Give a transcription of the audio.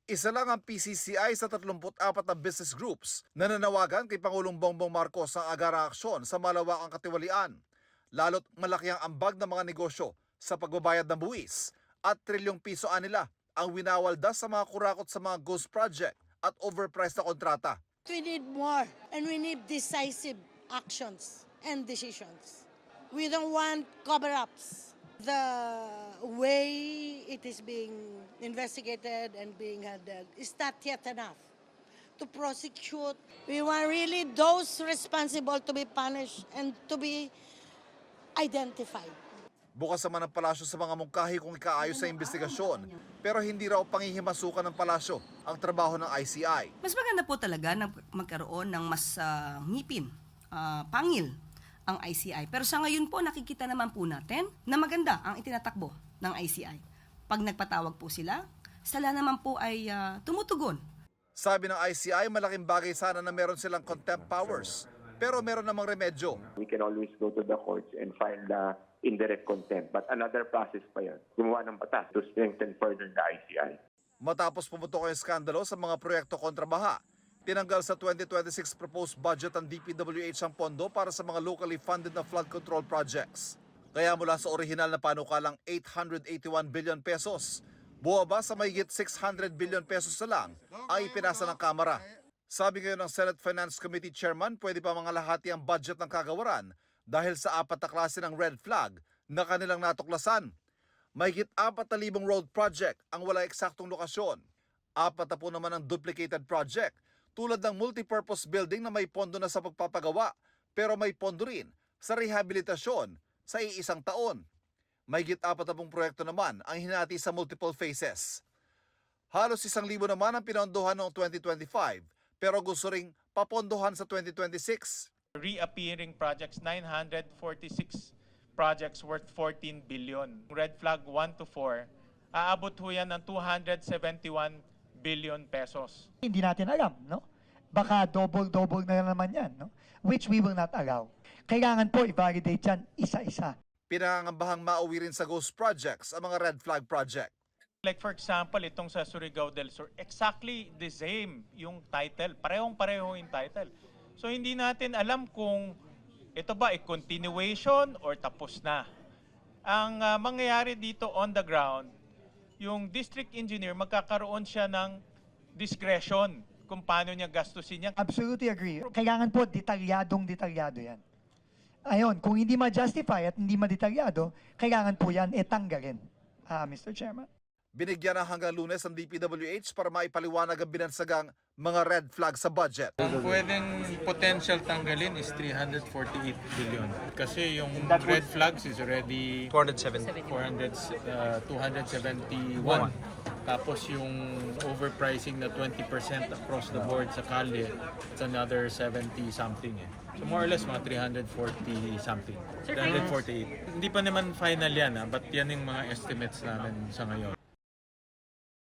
Isa lang ang PCCI sa 34 na business groups na nanawagan kay Pangulong Bongbong Marcos ng agarang aksyon sa malawakang katiwalian. Lalo't malaki ang ambag ng mga negosyo sa pagbabayad ng buwis at trilyong piso nila ang winawaldas sa mga kurakot sa mga ghost project at overpriced na kontrata. We need more and we need decisive actions and decisions. We don't want cover-ups. The way it is being investigated and being handled is not yet enough to prosecute. We want really those responsible to be punished and to be identified. Bukas naman ang palasyo sa mga mungkahi kung ikaayos sa investigasyon, pero hindi raw pangihimasukan ng palasyo ang trabaho ng ICI. Mas maganda po talaga na magkaroon ng mas ngipin, pangil ang ICI. Pero sa ngayon po, nakikita naman po natin na maganda ang itinatakbo ng ICI. Pag nagpatawag po sila naman po ay tumutugon. Sabi ng ICI, malaking bagay sana na meron silang contempt powers, pero meron namang remedyo. We can always go to the courts and file the indirect contempt. But another process pa yan. Gumawa ng batas to strengthen further the ICI. Matapos pumutok ang skandalo sa mga proyekto kontra baha, tinanggal sa 2026 proposed budget ang DPWH ang pondo para sa mga locally funded na flood control projects. Kaya mula sa orihinal na panukalang 881 billion pesos, buwaba sa mahigit 600 billion pesos na lang ang ipinasa ng Kamara. Sabi ngayon ng Senate Finance Committee Chairman, pwede pa mga lahati ang budget ng kagawaran dahil sa 4 na klase ng red flag na kanilang natuklasan. Mahigit 4,000 road project ang wala eksaktong lokasyon. 40 naman ang duplicated project tulad ng multipurpose building na may pondo na sa pagpapagawa pero may pondo rin sa rehabilitasyon sa iisang taon. Mahigit 40 proyekto naman ang hinati sa multiple phases. Halos 1,000 naman ang pinondohan noong 2025 pero gusto ring papondohan sa 2026. Reappearing projects, 946 projects worth 14 billion. Red flag 1 to 4, aabot ho yan ng 271 billion pesos. Hindi natin alam, no? Baka double-double na naman yan, no? Which we will not allow. Kailangan po i-validate yan isa-isa. Pinangangambahang mauwi rin sa ghost projects ang mga red flag project. Like for example, itong sa Surigao del Sur, exactly the same yung title. Parehong-pareho yung title. So hindi natin alam kung ito ba ay continuation or tapos na. Ang mangyayari dito on the ground, yung district engineer magkakaroon siya ng discretion kung paano niya gastusin yan. Absolutely agree. Kailangan po detalyado yan. Ayon, kung hindi ma-justify at hindi ma-detalyado, kailangan po yan tanggalin. Mr. Chairman. Binigyan na hanggang Lunes ang DPWH para maipaliwanag ang binansagang mga red flag sa budget. Ang pwedeng potential tanggalin is 348 billion. Kasi yung red flags is already 271. Tapos yung overpricing na 20% across the board sa kalye, it's another 70 something eh. So more or less mga 340 something. 348. Hindi pa naman final yan but yan yung mga estimates namin sa ngayon.